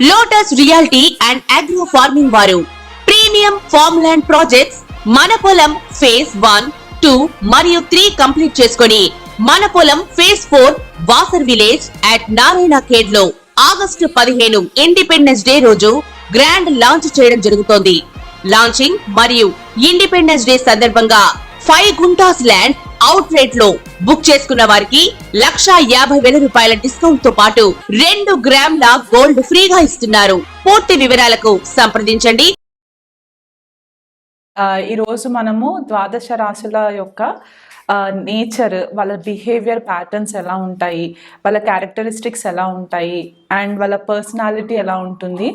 Lotus reality and agro farming వారు premium farm land projects మన పొలం ఫేజ్ 1, 2 మరియు 3 కంప్లీట్ చేసుకొని మన పొలం phase 4 Wasar village at Narayana Khed లో ఆగస్టు 15 ఇండిపెండెన్స్ డే రోజు గ్రాండ్ లాంచ్ చేయడం జరుగుతోంది. లాంచింగ్ మరియు ఇండిపెండెన్స్ డే సందర్భంగా 5 గుంటాస్ ల్యాండ్ అవుట్ రేట్ లో బుక్ చేసుకున్న వారికి 1,50,000 రూపాయల డిస్కౌంట్ తో పాటు 2 గ్రాముల గోల్డ్ ఫ్రీగా ఇస్తున్నారు. పూర్తి వివరాలకు సంప్రదించండి. ఈ రోజు మనము ద్వాదశ రాశుల యొక్క నేచర్, వాళ్ళ బిహేవియర్ ప్యాటర్న్స్ ఎలా ఉంటాయి, వాళ్ళ క్యారెక్టరిస్టిక్స్ ఎలా ఉంటాయి, అండ్ వాళ్ళ పర్సనాలిటీ ఎలా ఉంటుంది,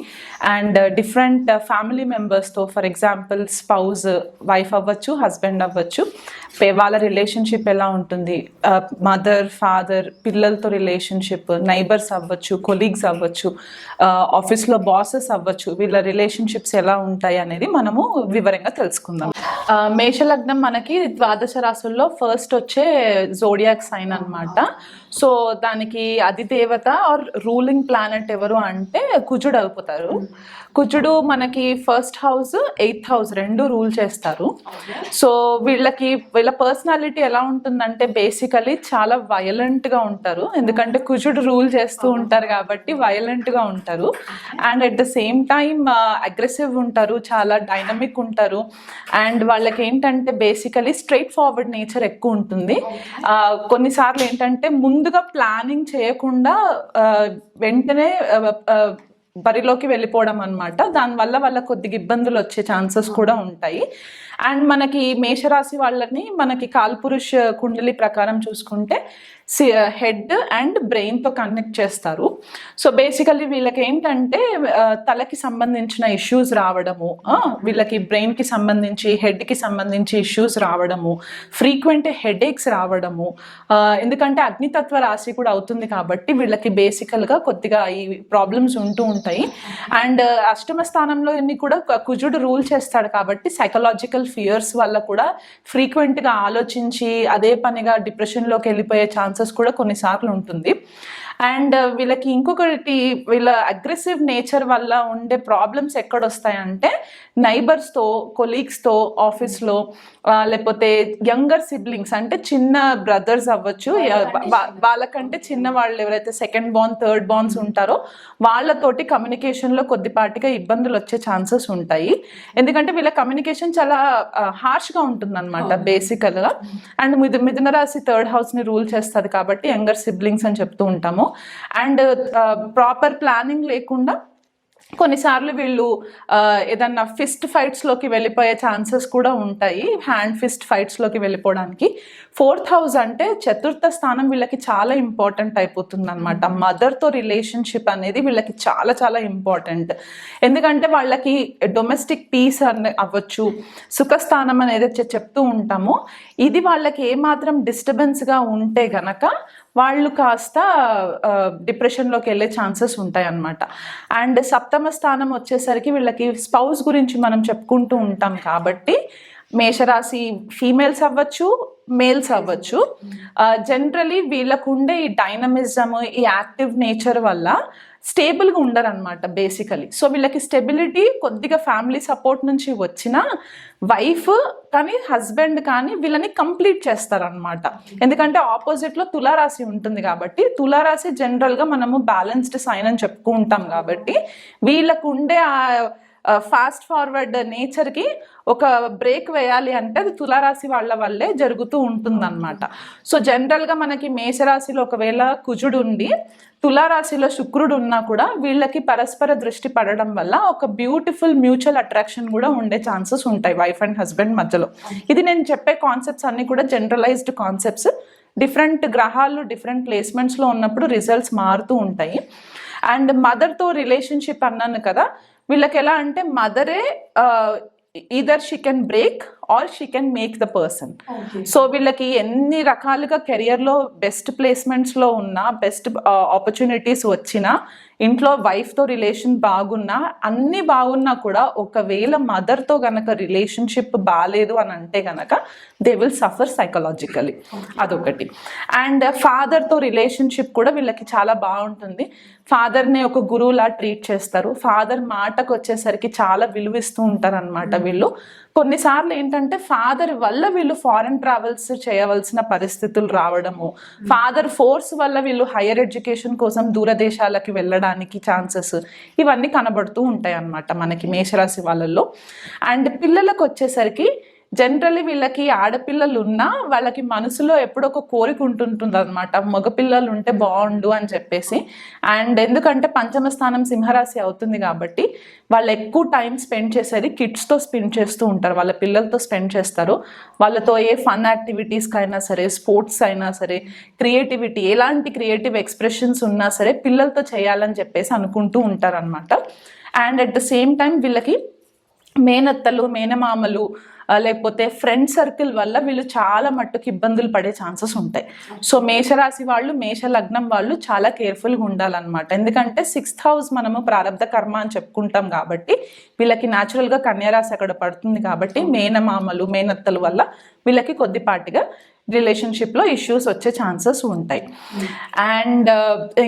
అండ్ డిఫరెంట్ ఫ్యామిలీ మెంబర్స్తో, ఫర్ ఎగ్జాంపుల్ స్పౌజ్, వైఫ్ అవ్వచ్చు, హస్బెండ్ అవ్వచ్చు, వాళ్ళ రిలేషన్షిప్ ఎలా ఉంటుంది, మదర్, ఫాదర్, పిల్లలతో రిలేషన్షిప్, నైబర్స్ అవ్వచ్చు, కొలీగ్స్ అవ్వచ్చు, ఆఫీస్లో బాసెస్ అవ్వచ్చు, వీళ్ళ రిలేషన్షిప్స్ ఎలా ఉంటాయి అనేది మనము వివరంగా తెలుసుకుందాం. మేషలగ్నం మనకి ద్వాదశ రాశుల్లో ఫస్ట్ వచ్చే జోడియాక్ సైన్ అన్నమాట. సో దానికి అధిదేవత ఆర్ రూలింగ్ ప్లానెట్ ఎవరు అంటే కుజుడు అయిపోతారు. కుజుడు మనకి ఫస్ట్ హౌస్, 8th హౌస్ రెండు రూల్ చేస్తారు. సో వీళ్ళ పర్సనాలిటీ ఎలా ఉంటుందంటే బేసికలీ చాలా వైలెంట్గా ఉంటారు, ఎందుకంటే కుజుడు రూల్ చేస్తూ ఉంటారు కాబట్టి వైలెంట్గా ఉంటారు. And at the same time aggressive ఉంటారు, చాలా డైనమిక్ ఉంటారు. అండ్ వాళ్ళకి ఏంటంటే బేసికలీ స్ట్రైట్ ఫార్వర్డ్ నేచర్ ఎక్కువ ఉంటుంది. కొన్నిసార్లు ఏంటంటే ముందుగా ప్లానింగ్ చేయకుండా వెంటనే బరిలోకి వెళ్ళిపోవడం అనమాట. దానివల్ల వాళ్ళ కొద్దిగా ఇబ్బందులు వచ్చే ఛాన్సెస్ కూడా ఉంటాయి. అండ్ మనకి మేషరాశి వాళ్ళని మనకి కాల్పురుష్ కుండలి ప్రకారం చూసుకుంటే హెడ్ అండ్ బ్రెయిన్తో కనెక్ట్ చేస్తారు. సో బేసికలీ వీళ్ళకి ఏంటంటే తలకి సంబంధించిన ఇష్యూస్ రావడము, వీళ్ళకి బ్రెయిన్కి సంబంధించి, హెడ్కి సంబంధించి ఇష్యూస్ రావడము, ఫ్రీక్వెంట్ హెడేక్స్ రావడము, ఎందుకంటే అగ్నితత్వ రాశి కూడా అవుతుంది కాబట్టి వీళ్ళకి బేసికల్గా కొద్దిగా ఈ ప్రాబ్లమ్స్ ఉంటూ ఉంటాయి. అండ్ అష్టమ స్థానంలో కూడా కుజుడు రూల్ చేస్తాడు కాబట్టి సైకలాజికల్ ఫియర్స్ వల్ల కూడా ఫ్రీక్వెంట్గా ఆలోచించి అదే పనిగా డిప్రెషన్లోకి వెళ్ళిపోయే ఛాన్సెస్ కూడా కొన్నిసార్లు ఉంటుంది. అండ్ వీళ్ళకి ఇంకొకటి, వీళ్ళ అగ్రెసివ్ నేచర్ వల్ల ఉండే ప్రాబ్లమ్స్ ఎక్కడొస్తాయంటే నైబర్స్తో, కొలీగ్స్తో, ఆఫీస్లో, లేకపోతే యంగర్ సిబ్లింగ్స్ అంటే చిన్న బ్రదర్స్ అవ్వచ్చు, వాళ్ళకంటే చిన్న వాళ్ళు ఎవరైతే సెకండ్ బార్న్, థర్డ్ బార్న్స్ ఉంటారో వాళ్ళతోటి కమ్యూనికేషన్లో కొద్దిపాటిగా ఇబ్బందులు వచ్చే ఛాన్సెస్ ఉంటాయి. ఎందుకంటే వీళ్ళ కమ్యూనికేషన్ చాలా హార్ష్గా ఉంటుందన్నమాట బేసికల్గా. అండ్ మిథున రాశి 3rd హౌస్ని రూల్ చేస్తుంది కాబట్టి యంగర్ సిబ్లింగ్స్ అని చెప్తూ ఉంటాము. అండ్ ప్రాపర్ ప్లానింగ్ లేకుండా కొన్నిసార్లు వీళ్ళు ఏదన్నా ఫిస్ట్ ఫైట్స్లోకి వెళ్ళిపోయే ఛాన్సెస్ కూడా ఉంటాయి, హ్యాండ్ ఫిస్ట్ ఫైట్స్లోకి వెళ్ళిపోవడానికి. 4th హౌస్ అంటే చతుర్థ స్థానం వీళ్ళకి చాలా ఇంపార్టెంట్ అయిపోతుంది అనమాట. మదర్తో రిలేషన్షిప్ అనేది వీళ్ళకి చాలా చాలా ఇంపార్టెంట్. ఎందుకంటే వాళ్ళకి డొమెస్టిక్ పీస్ అవ్వచ్చు, సుఖస్థానం అనేది చెప్తూ ఉంటాము. ఇది వాళ్ళకి ఏమాత్రం డిస్టర్బెన్స్గా ఉంటే గనక వాళ్ళు కాస్త డిప్రెషన్లోకి వెళ్ళే ఛాన్సెస్ ఉంటాయి అన్నమాట. అండ్ సప్తమ స్థానం వచ్చేసరికి వీళ్ళకి స్పౌస్ గురించి మనం చెప్పుకుంటూ ఉంటాం కాబట్టి మేషరాశి ఫీమేల్స్ అవ్వచ్చు, మేల్స్ అవ్వచ్చు, జనరలీ వీళ్ళకుండే ఈ డైనమిజం, ఈ యాక్టివ్ నేచర్ వల్ల స్టేబుల్గా ఉండరు అనమాట బేసికలీ. సో వీళ్ళకి స్టెబిలిటీ కొద్దిగా ఫ్యామిలీ సపోర్ట్ నుంచి వచ్చినా వైఫ్ కానీ హస్బెండ్ కానీ వీళ్ళని కంప్లీట్ చేస్తారనమాట. ఎందుకంటే ఆపోజిట్లో తులారాశి ఉంటుంది కాబట్టి తులారాశి జనరల్గా మనము బ్యాలెన్స్డ్ సైన్ అని చెప్పుకుంటాం కాబట్టి వీళ్ళకు ఉండే ఫాస్ట్ ఫార్వర్డ్ నేచర్కి ఒక బ్రేక్ వేయాలి అంటే అది తులారాశి వాళ్ళ వల్లే జరుగుతూ ఉంటుందన్నమాట. సో జనరల్గా మనకి మేషరాశిలో ఒకవేళ కుజుడు ఉండి తులారాశిలో శుక్రుడు ఉన్నా కూడా వీళ్ళకి పరస్పర దృష్టి పడడం వల్ల ఒక బ్యూటిఫుల్ మ్యూచువల్ అట్రాక్షన్ కూడా ఉండే ఛాన్సెస్ ఉంటాయి వైఫ్ అండ్ హస్బెండ్ మధ్యలో. ఇది నేను చెప్పే కాన్సెప్ట్స్ అన్నీ కూడా జనరలైజ్డ్ కాన్సెప్ట్స్. డిఫరెంట్ గ్రహాలు డిఫరెంట్ ప్లేస్మెంట్స్లో ఉన్నప్పుడు రిజల్ట్స్ మారుతూ ఉంటాయి. అండ్ మదర్తో రిలేషన్షిప్ అన్నాను కదా, వీళ్ళకి ఎలా అంటే మదరే either she can break or she can make the person. So వీళ్ళకి ఎన్ని రకాలుగా కెరియర్లో బెస్ట్ ప్లేస్మెంట్స్లో ఉన్నా, బెస్ట్ ఆపర్చునిటీస్ వచ్చినా, ఇంట్లో వైఫ్తో రిలేషన్ బాగున్నా, అన్నీ బాగున్నా కూడా ఒకవేళ మదర్తో గనక రిలేషన్షిప్ బాగాలేదు అని అంటే గనక దే విల్ సఫర్ సైకలాజికలీ, అదొకటి. అండ్ ఫాదర్తో రిలేషన్షిప్ కూడా వీళ్ళకి చాలా బాగుంటుంది. ఫాదర్ని ఒక గురువులా ట్రీట్ చేస్తారు. ఫాదర్ మాటకు వచ్చేసరికి చాలా విలువిస్తూ ఉంటారు అనమాట వీళ్ళు. కొన్నిసార్లు ఏంటంటే ఫాదర్ వల్ల వీళ్ళు ఫారెన్ ట్రావెల్స్ చేయవలసిన పరిస్థితులు రావడము, ఫాదర్ ఫోర్స్ వల్ల వీళ్ళు హైయర్ ఎడ్యుకేషన్ కోసం దూరదేశాలకి వెళ్ళడానికి ఛాన్సెస్, ఇవన్నీ కనబడుతూ ఉంటాయి అన్నమాట మనకి మేషరాశి వాళ్ళల్లో. అండ్ పిల్లలకు వచ్చేసరికి జనరల్లీ వీళ్ళకి ఆడపిల్లలు ఉన్నా వాళ్ళకి మనసులో ఎప్పుడో ఒక కోరిక ఉంటుంటుంది అనమాట, మగపిల్లలు ఉంటే బాగుండు అని చెప్పేసి. అండ్ ఎందుకంటే పంచమ స్థానం సింహరాశి అవుతుంది కాబట్టి వాళ్ళు ఎక్కువ టైం స్పెండ్ చేసేది కిడ్స్తో స్పెండ్ చేస్తూ ఉంటారు, వాళ్ళ పిల్లలతో స్పెండ్ చేస్తారు. వాళ్ళతో ఏ ఫన్ యాక్టివిటీస్కి అయినా సరే, స్పోర్ట్స్ అయినా సరే, క్రియేటివిటీ, ఎలాంటి క్రియేటివ్ ఎక్స్ప్రెషన్స్ ఉన్నా సరే పిల్లలతో చేయాలని చెప్పేసి అనుకుంటూ ఉంటారనమాట. And at the same time వీళ్ళకి మేనత్తలు, మేనమామలు, లేకపోతే ఫ్రెండ్ సర్కిల్ వల్ల వీళ్ళు చాలా మట్టుకు ఇబ్బందులు పడే ఛాన్సెస్ ఉంటాయి. సో మేషరాశి వాళ్ళు, మేష లగ్నం వాళ్ళు చాలా కేర్ఫుల్గా ఉండాలన్నమాట. ఎందుకంటే 6th హౌస్ మనము ప్రారంధ కర్మ అని చెప్పుకుంటాం కాబట్టి వీళ్ళకి న్యాచురల్గా కన్యారాశి అక్కడ పడుతుంది కాబట్టి మేనమామలు, మేనత్తల వల్ల వీళ్ళకి కొద్దిపాటిగా రిలేషన్షిప్లో ఇష్యూస్ వచ్చే ఛాన్సెస్ ఉంటాయి. అండ్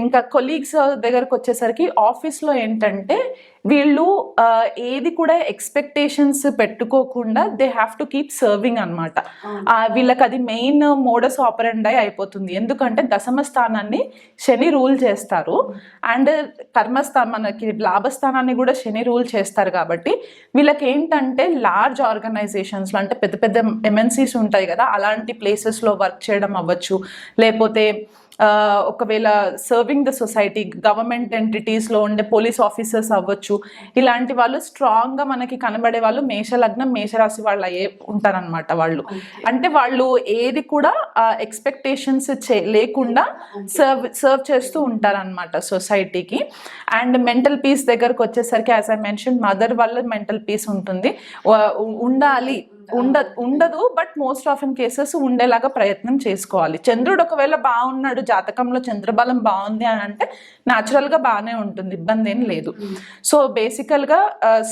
ఇంకా కొలీగ్స్ దగ్గరకు వచ్చేసరికి ఆఫీస్లో ఏంటంటే వీళ్ళు ఏది కూడా ఎక్స్పెక్టేషన్స్ పెట్టుకోకుండా they have to keep serving అనమాట. వీళ్ళకి అది మెయిన్ మోడస్ ఆపరెండై అయిపోతుంది. ఎందుకంటే దశమ స్థానాన్ని శని రూల్ చేస్తారు అండ్ మనకి లాభస్థానాన్ని కూడా శని రూల్ చేస్తారు కాబట్టి వీళ్ళకి ఏంటంటే లార్జ్ ఆర్గనైజేషన్స్లో, అంటే పెద్ద పెద్ద MNCs ఉంటాయి కదా, అలాంటి ప్లేసెస్లో వర్క్ చేయడం అవ్వచ్చు, లేకపోతే ఒకవేళ సర్వింగ్ ద సొసైటీ, గవర్నమెంట్ ఎంటిటీస్లో ఉండే పోలీస్ ఆఫీసర్స్ అవ్వచ్చు, ఇలాంటి వాళ్ళు స్ట్రాంగ్గా మనకి కనబడే వాళ్ళు మేషలగ్నం, మేషరాశి వాళ్ళు అయ్యే ఉంటారనమాట. వాళ్ళు అంటే వాళ్ళు ఏది కూడా ఎక్స్పెక్టేషన్స్ లేకుండా సర్వ్ చేస్తూ ఉంటారనమాట సొసైటీకి. అండ్ మెంటల్ పీస్ దగ్గరకు వచ్చేసరికి యాజ్ ఐ మెన్షన్ మదర్ వల్ల మెంటల్ పీస్ ఉంటుంది, ఉండాలి, ఉండదు, but most of in cases ఉండేలాగా ప్రయత్నం చేసుకోవాలి. చంద్రుడు ఒకవేళ బాగున్నాడు, జాతకంలో చంద్రబలం బాగుంది అని అంటే న్యాచురల్గా బాగానే ఉంటుంది, ఇబ్బంది ఏం లేదు. సో బేసికల్గా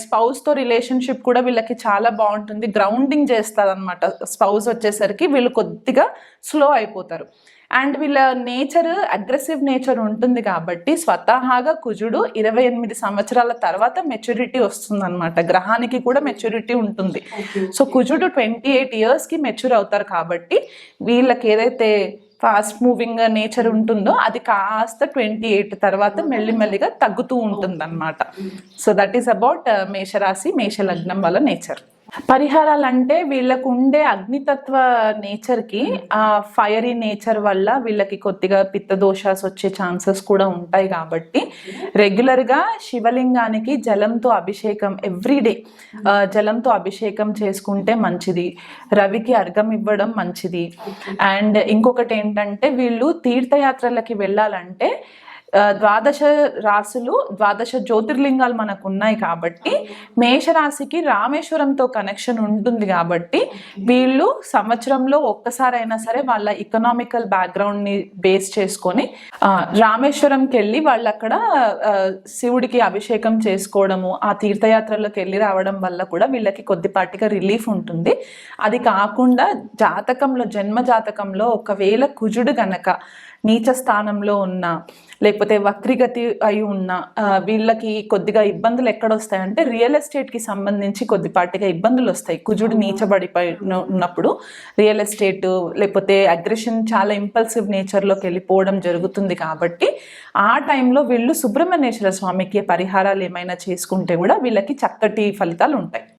స్పౌస్తో రిలేషన్షిప్ కూడా వీళ్ళకి చాలా బాగుంటుంది, గ్రౌండింగ్ చేస్తారు అనమాట. స్పౌస్ వచ్చేసరికి వీళ్ళు కొద్దిగా స్లో అయిపోతారు. అండ్ వీళ్ళ నేచర్ అగ్రెసివ్ నేచర్ ఉంటుంది కాబట్టి స్వతహాగా కుజుడు 28 సంవత్సరాల తర్వాత మెచ్యూరిటీ వస్తుంది అనమాట. గ్రహానికి కూడా మెచ్యూరిటీ ఉంటుంది. సో కుజుడు 28 yearsకి మెచ్యూర్ అవుతారు కాబట్టి వీళ్ళకి ఏదైతే ఫాస్ట్ మూవింగ్ నేచర్ ఉంటుందో అది కాస్త 28 తర్వాత మెల్లిమెల్లిగా తగ్గుతూ ఉంటుంది అనమాట. సో దట్ ఈస్ అబౌట్ మేషరాశి, మేషలగ్నం వాళ్ళ నేచర్. పరిహారాలు అంటే వీళ్ళకు ఉండే అగ్నితత్వ నేచర్కి, ఆ ఫైరీ నేచర్ వల్ల వీళ్ళకి కొద్దిగా పిత్త దోషాస్ వచ్చే ఛాన్సెస్ కూడా ఉంటాయి కాబట్టి రెగ్యులర్గా శివలింగానికి జలంతో అభిషేకం, ఎవ్రీడే జలంతో అభిషేకం చేసుకుంటే మంచిది. రవికి అర్ఘం ఇవ్వడం మంచిది. అండ్ ఇంకొకటి ఏంటంటే వీళ్ళు తీర్థయాత్రలకి వెళ్ళాలంటే 12 రాశులు, 12 జ్యోతిర్లింగాలు మనకు ఉన్నాయి కాబట్టి మేషరాశికి రామేశ్వరంతో కనెక్షన్ ఉంటుంది కాబట్టి వీళ్ళు సంవత్సరంలో ఒక్కసారైనా సరే వాళ్ళ ఎకనామికల్ బ్యాక్గ్రౌండ్ని బేస్ చేసుకొని రామేశ్వరంకి వెళ్ళి వాళ్ళు అక్కడ శివుడికి అభిషేకం చేసుకోవడము, ఆ తీర్థయాత్రలోకి వెళ్ళి రావడం వల్ల కూడా వీళ్ళకి కొద్దిపాటిగా రిలీఫ్ ఉంటుంది. అది కాకుండా జాతకంలో, జన్మ జాతకంలో ఒకవేళ కుజుడు గనక నీచ స్థానంలో ఉన్న, లేకపోతే వక్రిగతి అయి ఉన్న వీళ్ళకి కొద్దిగా ఇబ్బందులు ఎక్కడొస్తాయంటే రియల్ ఎస్టేట్కి సంబంధించి కొద్దిపాటిగా ఇబ్బందులు వస్తాయి. కుజుడు నీచబడిపోయి ఉన్నప్పుడు రియల్ ఎస్టేట్, లేకపోతే అగ్రెషన్, చాలా ఇంపల్సివ్ నేచర్లోకి వెళ్ళిపోవడం జరుగుతుంది కాబట్టి ఆ టైంలో వీళ్ళు సుబ్రహ్మణ్యేశ్వర స్వామికి పరిహారాలు ఏమైనా చేసుకుంటే కూడా వీళ్ళకి చక్కటి ఫలితాలు ఉంటాయి.